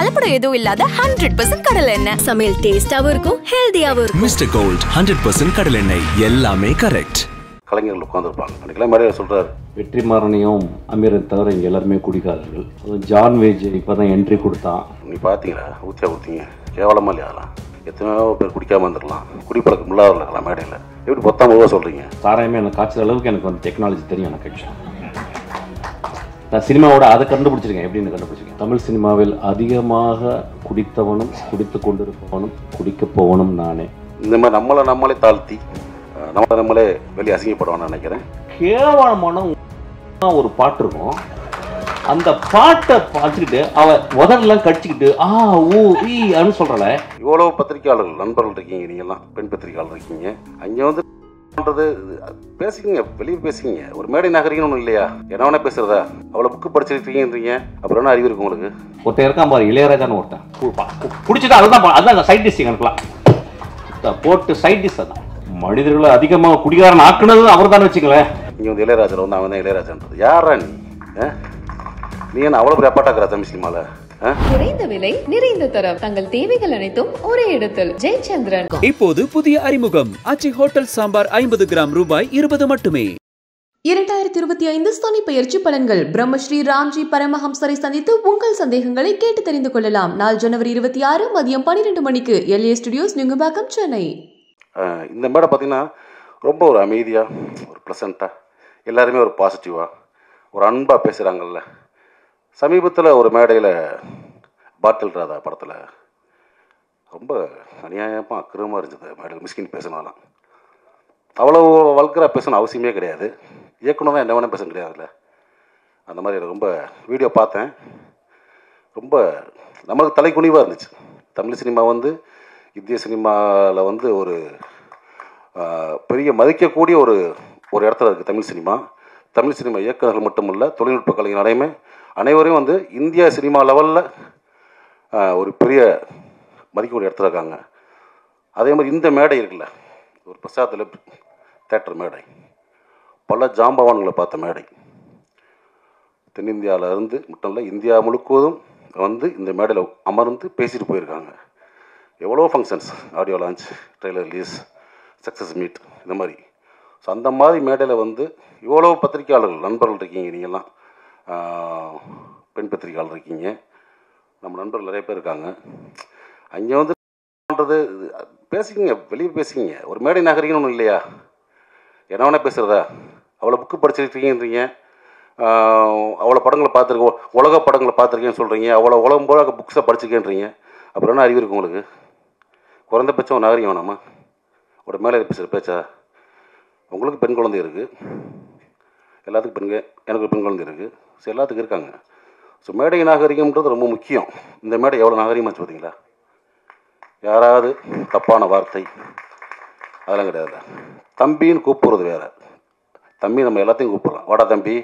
கலப்படம் எதுவும் இல்லாத 100% கடலை எண்ணெய். சமையல் டேஸ்டாவும் இருக்கும், ஹெல்தியாவும் இருக்கும். மிஸ்டர் கோல்ட் 100% கடலை எண்ணெய், எல்லாமே கரெக்ட். கலைஞர்கள் உட்காந்துருப்பாங்க. அன்றைக்கெல்லாம் மேடையில் சொல்கிறார், வெற்றிமாறனையும் அமீரை தவிர இங்கே எல்லாருமே குடிக்காரர்கள். ஜான் வேஜ் இப்போ தான் என்ட்ரி கொடுத்தான். நீ பார்த்தீங்களா, ஊற்றியா கொடுத்தீங்க, கேவலமாக இல்லையா? அதெல்லாம் எத்தனையோ பேர் குடிக்காமல் இருந்துருக்கலாம், குடிப்பழக்கம் இல்லாத இருக்கலாம். மேடையில் எப்படி பொத்தாம சொல்கிறீங்க? சாராயமே எனக்கு காய்ச்சல் அளவுக்கு எனக்கு வந்து டெக்னாலஜி தெரியும். எனக்கு ஆக்சுவலாக நான் சினிமாவோட அதை கண்டுபிடிச்சிருக்கேன். எப்படின்னு கண்டுபிடிச்சிருக்கேன். தமிழ் சினிமாவில் அதிகமாக குடித்தவனும் குடித்து கொண்டிருப்பவனும் குடிக்க போவனும் நானே. இந்த மாதிரி நம்மளே தாழ்த்தி நம்மளே வெளியே அசிங்கப்படுவான்னு நினைக்கிறேன். கேவலமான ஒரு பாட்டு இருக்கும். அந்த பாட்டை பார்த்துக்கிட்டு அவ உதரெல்லாம் கடிச்சிக்கிட்டு அப்படின்னு சொல்றல. இவ்வளோ பத்திரிகையாளர்கள் நண்பர்கள் இருக்கீங்க, நீங்கள்லாம் பெண் பத்திரிகையாளர் இருக்கீங்க. அங்கே வந்து பேசிக்கிங்க, வெளியே பேசிக்கிங்க. ஒரு மேடை நாகரிகம்னு ஒன்றும் இல்லையா? என்ன வேணா பேசுறதா? அவ்வளோ புக்கு படிச்சிருக்கீங்கன்றீங்க, அப்புறம் என்ன அறிவு இருக்கு உங்களுக்கு? ஒருத்தர் இருக்கான் பாரு, இளையராஜான்னு ஒருத்தன் பிடிச்சிட்டு அதுதான் சைட் டிஷ் அனுப்பலாம் போட்டு சைட் டிஷ். அதான் மனிதர்களை அதிகமாக குடிகாரன் ஆக்குனது அவர் தான் வச்சுங்களேன். நீங்க வந்து இளையராஜா வந்து அவன் தான் இளையராஜான்றது யாரா? நீ என்ன அவ்வளோ பெரிய அப்பாட்டாக்குற தமிழ் சினிமால? குறைந்த விலை, நிறைந்த தரம், தங்கள் தேவைகள் அனைத்தும் ஒரே இடத்தில். ஜெயச்சந்திரன். இப்போது புதிய அறிமுகம் ஆச்சி ஹோட்டல் சாம்பார் 50 கிராம் ரூபாய் 20 மட்டுமே. 2025 சனி பெயர்ச்சி பலன்கள். பிரம்மஸ்ரீ ராம்ஜி பரமஹம்சரை சந்தித்து உங்கள் சந்தேகங்களை கேட்டு தெரிந்து கொள்ளலாம். நாள் ஜனவரி 26 மதியம் 12 மணிக்கு எல்ஏ ஸ்டுடியோஸ், நுங்கம்பாக்கம், சென்னை. இந்த மேடை பார்த்தீங்கன்னா ரொம்ப ஒரு அமைதியாக, ஒரு ப்ளசண்ட்டாக, எல்லாருமே ஒரு பாசிட்டிவாக, ஒரு அன்பாக பேசுகிறாங்கல்ல. சமீபத்தில் ஒரு மேடையில் பாட்டில் ராதா படத்தில் ரொம்ப அநியாயமாக அக்கிரமாக இருந்தது. மேடையில் மிஸ்கின் பேசினாலாம் அவ்வளோ வல்கராக பேசணும் அவசியமே கிடையாது. இயக்குனரும் என்ன வேணால் பேச கிடையாதுல்ல. அந்த மாதிரி ரொம்ப வீடியோ பார்த்தேன். ரொம்ப நம்மளுக்கு தலைக்குனிவாக இருந்துச்சு. தமிழ் சினிமா வந்து இந்திய சினிமாவில் வந்து ஒரு பெரிய மதிக்கக்கூடிய ஒரு இடத்துல இருக்குது தமிழ் சினிமா. தமிழ் சினிமா இயக்குநர்கள் மட்டுமல்ல, தொழில்நுட்ப கலைஞர் அனைவரையும் வந்து இந்தியா சினிமா லெவலில் ஒரு பெரிய மதிக்கக்கூடிய இடத்துல இருக்காங்க. அதே மாதிரி இந்த மேடை இருக்குல்ல, ஒரு பிரசாத்தில் தேட்டர் மேடை, பல ஜாம்பவான்களை பார்த்த மேடை. தென்னிந்தியாவில் இருந்து மட்டும் இல்லை, இந்தியா முழுக்குவதும் வந்து இந்த மேடையில் அமர்ந்து பேசிட்டு போயிருக்காங்க. எவ்வளோ functions, audio launch, trailer release, success meet, இந்த மாதிரி. ஸோ அந்த மாதிரி மேடையில் வந்து இவ்வளோ பத்திரிகையாளர்கள் நண்பர்கள் இருக்கீங்க. நீங்கள்லாம் பெண் பத்திரிகையாளர் இருக்கீங்க, நம்ம நண்பர்கள் நிறைய பேர் இருக்காங்க. அங்கே வந்து பண்ணுறது பேசிக்கிங்க, வெளியே பேசிக்கிங்க. ஒரு மேடை நாகரிகம்னு ஒன்றும் இல்லையா? என்ன வேணால் பேசுகிறதா? அவ்வளோ புக்கு படிச்சிருக்கீங்கன்றீங்க, அவ்வளோ படங்களை பார்த்துருக்கோம், உலக படங்களை பார்த்துருக்கேன்னு சொல்கிறீங்க, அவ்வளோ உலகம் போல புக்ஸை படிச்சிருக்கேன்றீங்க, அப்புறம் என்ன அறிவு இருக்குது உங்களுக்கு? குறைந்தபட்சம் நாகரிகம் வேணாமா? ஒரு மேலே பேசுகிற பேச்சா? உங்களுக்கு பெண் குழந்தை இருக்குது, எல்லாத்துக்கும் எனக்கு பெண் குழந்தை இருக்குது, ஸோ எல்லாத்துக்கும் இருக்காங்க. ஸோ மேடை நாகரிகம்ன்றது ரொம்ப முக்கியம். இந்த மேடை எவ்வளோ நாகரிகமாச்சு பார்த்தீங்களா? யாராவது தப்பான வார்த்தை அதெல்லாம் கிடையாது. தம்பின்னு கூப்பிட்றது வேறு. தம்பி நம்ம எல்லாத்தையும் கூப்பிடலாம். வாடா தம்பி,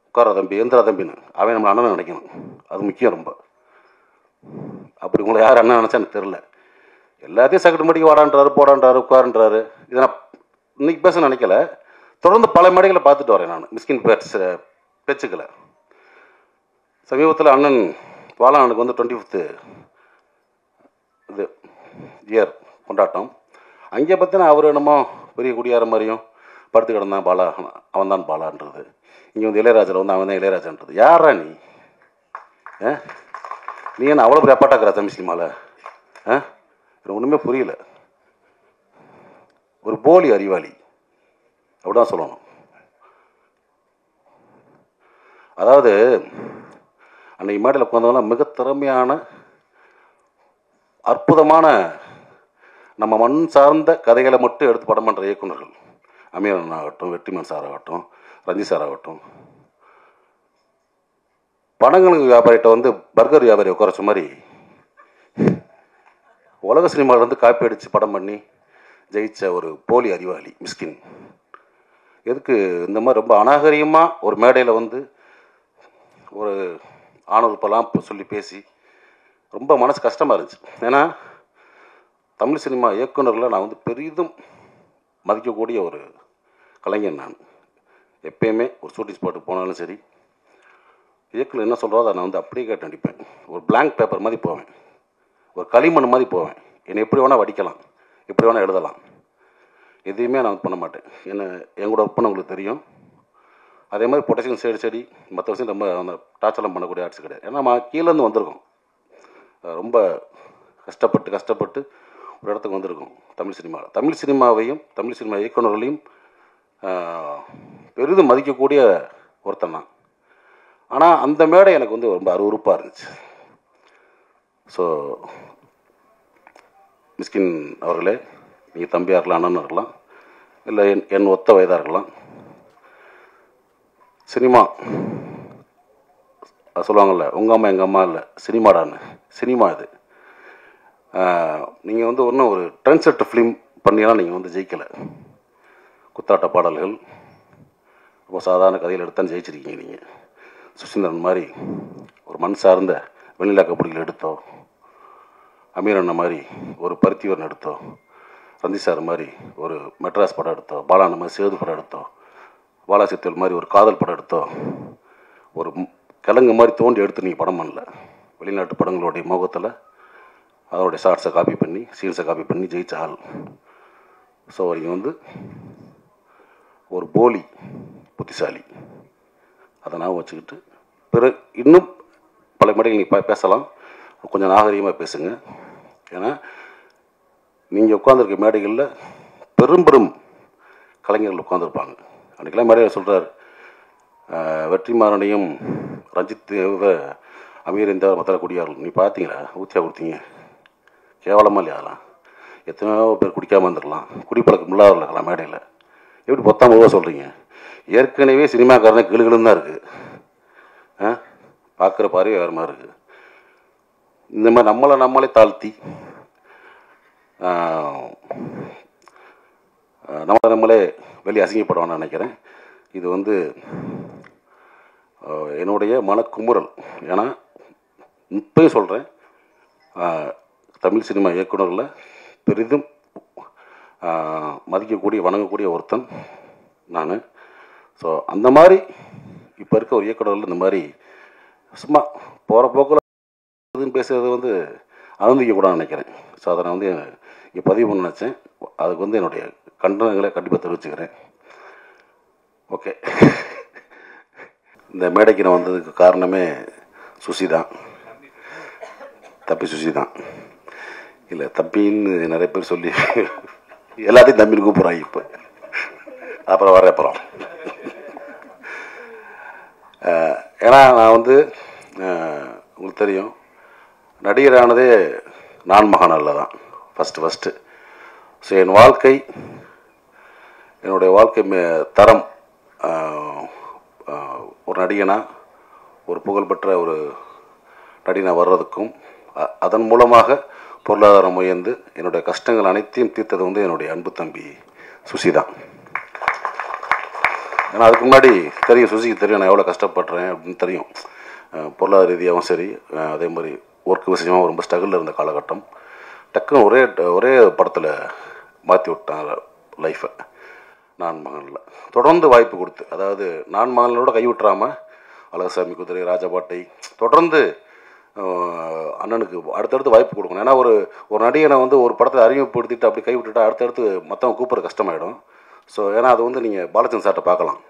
உட்கார தம்பி, எந்திரா தம்பின்னு. அவன் நம்ம அண்ணன் நினைக்கணும், அது முக்கியம் ரொம்ப. அப்படி உங்களை யார் அண்ணன் நினச்சா எனக்கு தெரில. எல்லாத்தையும் சக்கட்டு மடிக்கு வாடான்றாரு, போடான்றாரு, உட்காருன்றாரு. இதை நான் இன்னைக்கு பேச நினைக்கல, தொடர்ந்து பல மேடைகளை பார்த்துட்டு வரேன் நான். மிஸ்கின் பேச்சுக்களை சமீபத்தில் அண்ணன் பாலானுக்கு வந்து 25th இது இயர் கொண்டாட்டம். அங்கே பார்த்தீங்கன்னா அவர் என்னமோ பெரிய குடியார மாதிரியும் படுத்து கிடந்தான் பாலா, அவன் தான் பாலான்றது. இங்கே வந்து இளையராஜாவில் வந்து அவன் தான் இளையராஜான்றது யாரா? நீ என்ன அவ்வளோ பெரிய அப்பாட்டாக்குற தமிழ் சினிமாவில்? எனக்கு ஒன்றுமே புரியல. ஒரு போலி அறிவாளி அப்படிதான் சொல்லணும். அதாவது அன்னைக்கு மேடையில் உட்காந்தவங்களாம் மிக திறமையான, அற்புதமான, நம்ம மண் சார்ந்த கதைகளை மட்டும் எடுத்து படம் பண்ணுற இயக்குநர்கள். அமீரன் ஆகட்டும், வெற்றிமாறன் சார் ஆகட்டும், ரஞ்சித் சார் ஆகட்டும். படங்களுக்கு வியாபாரிகிட்ட வந்து பர்கர் வியாபாரி உட்காரச்ச மாதிரி உலக சினிமாவிலேருந்து காப்பி அடித்து படம் பண்ணி ஜெயித்த ஒரு போலி அறிவாளி மிஸ்கின். எதுக்கு இந்த மாதிரி ரொம்ப அநாகரிகமாக ஒரு மேடையில் வந்து ஒரு ஆணுறுப்பெல்லாம் சொல்லி பேசி ரொம்ப மனசு கஷ்டமாக இருந்துச்சு. ஏன்னா தமிழ் சினிமா இயக்குநர்களை நான் வந்து பெரிதும் மதிக்கக்கூடிய ஒரு கலைஞன். நான் எப்பயுமே ஒரு ஷூட்டிங் ஸ்பாட்டுக்கு போனாலும் சரி, இயக்குனர் என்ன சொல்கிறதோ அதை நான் வந்து அப்படியே கேட்டு நடிப்பேன். ஒரு blank பேப்பர் மாதிரி போவேன், ஒரு களிமண் மாதிரி போவேன். என்னை எப்படி வேணால் வடிக்கலாம், எப்படி வேணால் எழுதலாம், எதையுமே நான் பண்ண மாட்டேன். என் கூட ஒர்க் பண்ணவங்களுக்கு தெரியும். அதே மாதிரி பொட்டேஷன் செடி மற்ற விஷயம் ரொம்ப அந்த டார்ச்சர்லாம் பண்ணக்கூடிய ஆர்ட்ஸ் கிடையாது. ஏன்னா நம்ம கீழேருந்து வந்திருக்கோம், ரொம்ப கஷ்டப்பட்டு ஒரு இடத்துக்கு வந்திருக்கோம். தமிழ் சினிமாவையும் தமிழ் சினிமா இயக்குநர்களையும் பெரிதும் மதிக்கக்கூடிய ஒருத்தன் தான். ஆனால் அந்த மேடை எனக்கு வந்து ரொம்ப அருவருப்பாக இருந்துச்சு. ஸோ மிஸ்கின் அவர்களே, நீங்கள் தம்பியாக இருக்கலாம், அண்ணன் இருக்கலாம், இல்லை என் ஒத்த வயதாக இருக்கலாம், சினிமா சொல்லுவாங்கள்ல, உங்கள் அம்மா எங்கள் அம்மா இல்லை சினிமாடான்னு, சினிமா இது. நீங்கள் வந்து ஒன்றும் ஒரு ட்ரெண்ட் செட் ஃபிலிம் பண்ணியெல்லாம் நீங்கள் வந்து ஜெயிக்கலை. குத்தாட்ட பாடல்கள், ரொம்ப சாதாரண கதையில் எடுத்தான்னு ஜெயிச்சிருக்கீங்க. நீங்கள் சுசீந்திரன் மாதிரி ஒரு மண் சார்ந்த வெண்ணிலா கபடிகள் எடுத்தோ, அமீர் அண்ணன் மாதிரி ஒரு பருத்திவரன் எடுத்தோ, ரஞ்சி சார் மாதிரி ஒரு மெட்ராஸ் படம் எடுத்தோ, பாலாண்ண மாதிரி சேது படம் எடுத்தோ, பாலாசித்தல் மாதிரி ஒரு காதல் படம் எடுத்தோ, ஒரு கிழங்கு மாதிரி தோண்டி எடுத்து நீங்கள் படம் பண்ணல. வெளிநாட்டு படங்களுடைய முகத்தில் அதனுடைய ஷார்ட்ஸை காப்பி பண்ணி, சீன்ஸை காப்பி பண்ணி ஜெயிச்ச ஆள். ஸோ நீங்கள் வந்து ஒரு போலி புத்திசாலி, அதை நான் வச்சுக்கிட்டு பிறகு இன்னும் பல மேடைகள் நீங்கள் பேசலாம், கொஞ்சம் நாகரிகமாக பேசுங்க. ஏன்னா நீங்கள் உட்காந்துருக்க மேடைகளில் பெரும் கலைஞர்கள் உட்காந்துருப்பாங்க. அன்றைக்கெல்லாம் மேடையில் சொல்கிறார், வெற்றிமாறனையும் ரஞ்சித் அமீர் இந்த மற்ற குடியார்கள் நீ பார்த்தீங்களா, ஊற்றியா கொடுத்தீங்க, கேவலமாக இல்லையா? அதெல்லாம் எத்தனையோ பேர் குடிக்காமல் இருந்துருக்கலாம், குடிப்பழக்கம் இல்லாத இருக்கலாம். மேடையில் எப்படி 10ஆம் ரூபா சொல்கிறீங்க? ஏற்கனவே சினிமாக்காரனே கிளுகிளுன்னு தான் இருக்குது, பார்க்குற பார்வை வேறு மாதிரி இருக்குது. இந்த மாதிரி நம்மளே தாழ்த்தி நம்மளே வெளியே அசிங்கப்படுவான்னு நினைக்கிறேன். இது வந்து என்னுடைய மனக்குமுறல். ஏன்னா இப்போயும் சொல்கிறேன், தமிழ் சினிமா இயக்குநரில் பெரிதும் மதிக்கக்கூடிய வணங்கக்கூடிய ஒருத்தன் நான். ஸோ அந்த மாதிரி இப்போ இருக்க ஒரு இயக்குநர்கள் இந்த மாதிரி சும்மா போகிற போக்கில் பேசுகிறது வந்து அனுமதிக்கக்கூடாதுன்னு நினைக்கிறேன். ஸோ அதை நான் வந்து இங்கே பதிவு பண்ண நினச்சேன். அதுக்கு வந்து என்னுடைய கண்டனங்களை கண்டிப்பாக தெரிவிச்சுக்கிறேன். ஓகே, இந்த மேடைக்கு நான் வந்ததுக்கு காரணமே சுசி தான், தப்பி சுசி தான். இல்லை தப்பின்னு நிறைய பேர் சொல்லி எல்லாத்தையும் தம்பின்னு கூப்பிட்றாங்க இப்போ. அப்புறம் வரப்போகிறோம். ஏன்னா நான் வந்து உங்களுக்கு தெரியும், நடிகரானதே நான் மகாநாளில் தான் ஃபஸ்ட்டு. ஸோ என்னுடைய வாழ்க்கை தரம் ஒரு நடிகனாக, ஒரு புகழ்பெற்ற ஒரு நடிகனாக வர்றதுக்கும், அதன் மூலமாக பொருளாதாரம் உயர்ந்து என்னுடைய கஷ்டங்கள் அனைத்தையும் தீர்த்தது வந்து என்னுடைய அன்பு தம்பி சுசி தான். ஏன்னா அதுக்கு முன்னாடி தெரியும், சுசிக்கு தெரியும் நான் எவ்வளோ கஷ்டப்படுறேன் அப்படின்னு தெரியும். பொருளாதார ரீதியாகவும் சரி, அதே மாதிரி ஒர்க் விஷயமாக ரொம்ப ஸ்ட்ரகிளில் இருந்த காலகட்டம். டக்குன்னு ஒரே படத்தில் மாற்றி விட்டாங்க லைஃப்பை. நான் மகனில் தொடர்ந்து வாய்ப்பு கொடுத்து, அதாவது நான் மகனோட கைவிட்டுறாமல் அழகசாமி குதிரை, ராஜபாட்டை தொடர்ந்து அண்ணனுக்கு அடுத்தடுத்து வாய்ப்பு கொடுக்கணும். ஏன்னா ஒரு நடிகனை வந்து ஒரு படத்தை அறிமுகப்படுத்திட்டு அப்படி கைவிட்டுட்டா அடுத்தடுத்து மற்றவங்க கூப்பிட்ற கஷ்டமாயிடும். ஸோ ஏன்னா அது வந்து நீங்கள் பாலச்சந்திரன் சார்ட்ட பார்க்கலாம்,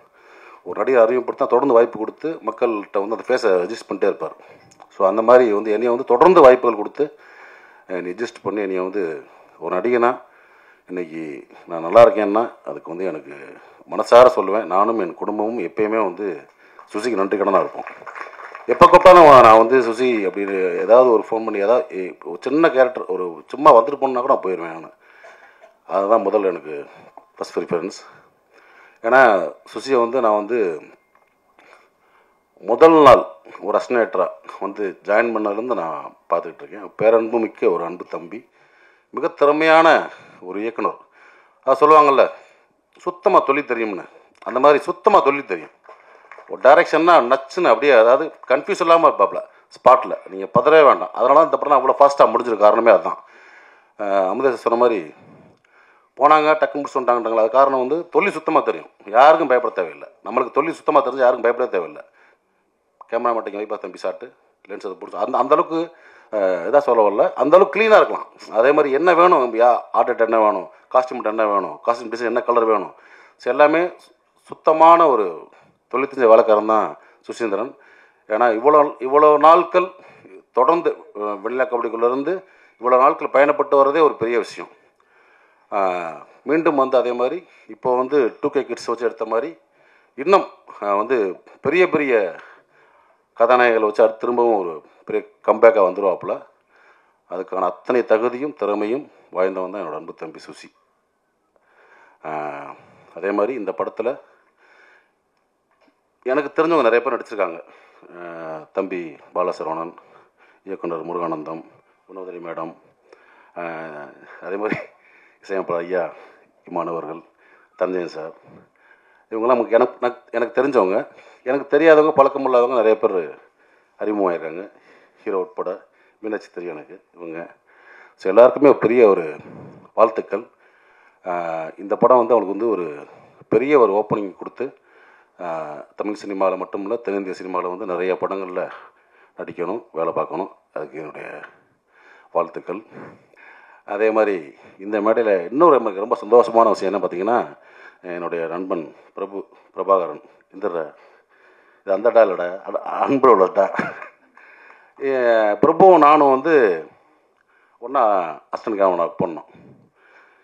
ஒரு நடிகை அறிமுகப்படுத்தா தொடர்ந்து வாய்ப்பு கொடுத்து மக்கள்கிட்ட வந்து அந்த ஃபேஸை அட்ஜஸ்ட் பண்ணிட்டே இருப்பார். ஸோ அந்த மாதிரி வந்து என்னையை வந்து தொடர்ந்து வாய்ப்புகள் கொடுத்து என்னை அட்ஜஸ்ட் பண்ணி என்னையை வந்து ஒரு நடிகனா இன்றைக்கி நான் நல்லா இருக்கேன்னா அதுக்கு வந்து எனக்கு மனசார சொல்லுவேன். நானும் என் குடும்பமும் எப்பயுமே வந்து சுசிக்கு நன்றி கடனாக இருப்போம். எப்போ கூப்பிட்டாலும் நான் வந்து சுசி அப்படின்னு ஏதாவது ஒரு ஃபோன் பண்ணி ஏதாவது ஒரு சின்ன கேரக்டர் ஒரு சும்மா வந்துட்டு போனா கூட நான் போயிடுவேன். நான் அதுதான் முதல்ல எனக்கு ஃபஸ்ட் ப்ரிஃபரன்ஸ். ஏன்னா சுசியை வந்து நான் வந்து முதல் நாள் ஒரு அசினேட்டராக வந்து ஜாயின் பண்ணதுலேருந்து நான் பார்த்துக்கிட்டு இருக்கேன். பேரன்பு மிக்க ஒரு அன்பு தம்பி, மிக திறமையான ஒரு இயக்குனர். அது சொல்லுவாங்கள்ல, சுத்தமாக தொழில் தெரியும்னு, அந்த மாதிரி சுத்தமாக தொழில் தெரியும். ஒரு டைரக்ஷன்னா நச்சுன்னு அப்படியே, அதாவது கன்ஃபியூஸ் இல்லாமல் இருப்பாப்ல ஸ்பாட்டில், நீங்கள் பதறவே வேண்டாம். அதனால இந்த படம் அவ்வளோ ஃபாஸ்ட்டாக முடிஞ்சிருக்க காரணமே அதுதான். அமுதேச சொன்ன மாதிரி போனாங்க டக்கு முடிச்சு வந்துட்டாங்கட்டாங்களா, அது காரணம் வந்து தொழில் சுத்தமாக தெரியும், யாருக்கும் பயப்பட தேவையில்லை. நம்மளுக்கு தொழில் சுத்தமாக தெரிஞ்சு யாருக்கும் பயப்பட தேவையில்லை. கேமரா மாட்டிங்க வைப்பா தம்பி ஷாட்டு லென்ஸ் அதை பிடிச்சி அந்தளவுக்கு இதாக சொல்ல வரல, அந்தளவுக்கு க்ளீனாக இருக்கலாம். அதே மாதிரி என்ன வேணும், ஆர்டர் என்ன வேணும், காஸ்டியூம் என்ன வேணும், காஸ்டியூம் டிசைன் என்ன கலர் வேணும், ஸோ எல்லாமே சுத்தமான ஒரு தொழில் தெரிஞ்ச வேலைக்காரன் தான் சுசீந்திரன். ஏன்னா இவ்வளோ நாட்கள் தொடர்ந்து வெண்ணிலா கபடிக்குள்ளேருந்து இவ்வளோ நாட்கள் பயணப்பட்டு வரதே ஒரு பெரிய விஷயம். மீண்டும் அதே மாதிரி இப்போ 2K கிட்ஸ் வச்சு எடுத்த மாதிரி இன்னும் பெரிய பெரிய கதாநாயகங்களை வச்சு அடுத்து திரும்பவும் ஒரு பெரிய கம்பேக்காக வந்துடுவாப்புல. அதுக்கான அத்தனை தகுதியும் திறமையும் வாய்ந்தவன் தான் என்னோடய அன்பு தம்பி சுசி. அதே மாதிரி இந்த படத்தில் எனக்கு தெரிஞ்சவங்க நிறைய பேர் நடிச்சிருக்காங்க. தம்பி பாலசரவணன், இயக்குனர் முருகானந்தம், குணவதரி மேடம், அதே மாதிரி இசையமைப்பாளர் ஐயா இமானவர்கள், தஞ்சயன் சார், இவங்கெல்லாம் எனக்கு தெரிஞ்சவங்க. எனக்கு தெரியாதவங்க பழக்கம் இல்லாதவங்க நிறைய பேர் அறிமுகமாயிருக்காங்க, ஹீரோ உட்பட. மீனாட்சி தெரியும் எனக்கு இவங்க. ஸோ எல்லாருக்குமே ஒரு பெரிய ஒரு வாழ்த்துக்கள். இந்த படம் அவங்களுக்கு ஒரு பெரிய ஒரு ஓப்பனிங் கொடுத்து தமிழ் சினிமாவில் மட்டும் இல்லை தென்னிந்திய சினிமாவில் நிறைய படங்களில் நடிக்கணும், வேலை பார்க்கணும். அதுக்கு என்னுடைய வாழ்த்துக்கள். அதே மாதிரி இந்த மேடையில் இன்னொரு எனக்கு ரொம்ப சந்தோஷமான விஷயம் என்ன பார்த்தீங்கன்னா, என்னுடைய நண்பன் பிரபாகரன் இது அந்த டா இல்லைடா அன்புள்ளடா பிரபுவும் நானும் ஒன்றா அசிஸ்டன்ட் கேமரா பண்ணோம்.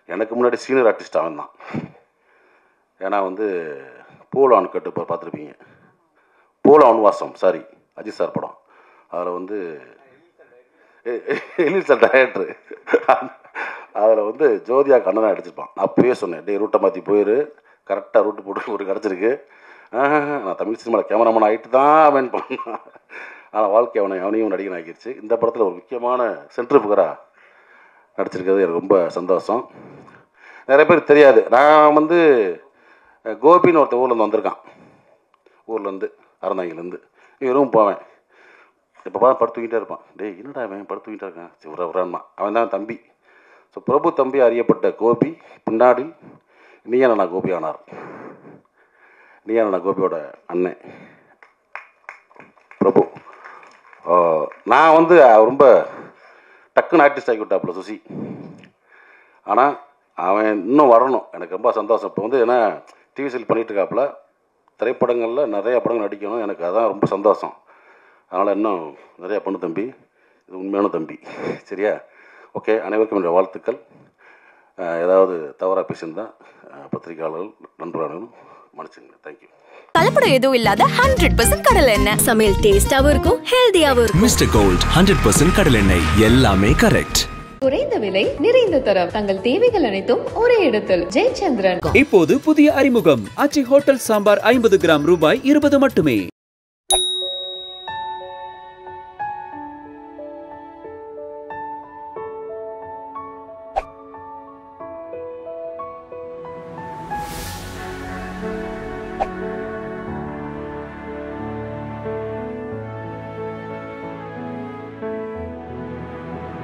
எனக்கு முன்னாடி சீனியர் ஆர்டிஸ்ட் அவன் தான். ஏன்னா பூலான் கட்டு பார்த்துருப்பீங்க, பூலான் வாசம் சாரி அஜித் சார் படம். அதில் எலில் சார் டைரக்டரு, அதில் ஜோதியா கண்ணனாக அடிச்சிருப்பான். அப்பயே சொன்னேன், டே ரூட்டை மாற்றி போயிரு, கரெக்டாக ரூட்டு போட்டு ஒரு கிடச்சிருக்கு. நான் தமிழ் சினிமாவில் கேமராமேன் ஆகிட்டு தான் அவன் பண்ணான். ஆனால் வாழ்க்கை அவனையும் நடிகன் ஆகிடுச்சு. இந்த படத்தில் ஒரு முக்கியமான சென்ட்ரு புகராக நடிச்சிருக்கிறது எனக்கு ரொம்ப சந்தோஷம். நிறைய பேர் தெரியாது, நான் கோபின்னு ஒருத்தர் ஊர்லேருந்து வந்திருக்கான், ஊர்லேருந்து அறந்தாங்கிலேருந்து. இவரும் போவேன், இப்போ பார்த்து படுத்துக்கிட்டே இருப்பான். டேய் என்னடா அவன் படுத்துக்கிட்டே இருக்கான், சிவரா வரான்மா, அவன் தான் தம்பி. ஸோ பிரபு தம்பி அறியப்பட்ட கோபி பின்னாடி நீயான கோபி ஆனார். நீயான கோபியோட அண்ணன் பிரபு. நான் ரொம்ப டக்குன்னு ஆர்டிஸ்ட் ஆகி விட்டாப்புல சுசி. ஆனால் அவன் இன்னும் வரணும், எனக்கு ரொம்ப சந்தோஷம். இப்போ ஏன்னா டிவி சீரியல் பண்ணிகிட்டு இருக்காப்புல, திரைப்படங்களில் நிறையா படங்கள் நடிக்கணும், எனக்கு அதான் ரொம்ப சந்தோஷம். அதனால் இன்னும் நிறையா பண்ணு தம்பி, இது உண்மையான தம்பி, சரியா? ஓகே, அனைவருக்கும் என்னுடைய வாழ்த்துக்கள். ஏதாவது தவறாக பேசியிருந்தா பத்திரிகையாளர்கள் நண்பர்களும் மன்னிச்சுங்க. தேங்க்யூ. கலப்படம் எதுவும் இல்லாத 100% கடலை எண்ணெய். சமையல் டேஸ்டாவும் இருக்கும், ஹெல்தியாவும் இருக்கும். மிஸ்டர் கோல்ட் 100% கடல் எண்ணெய், எல்லாமே கரெக்ட். குறைந்த விலை நிறைந்த தரம், தங்கள் தேவைகள் அனைத்தும் ஒரே இடத்தில். ஜெயச்சந்திரன். இப்போது புதிய அறிமுகம், ஆச்சி ஹோட்டல் சாம்பார் 50 கிராம் ரூபாய் 20 மட்டுமே.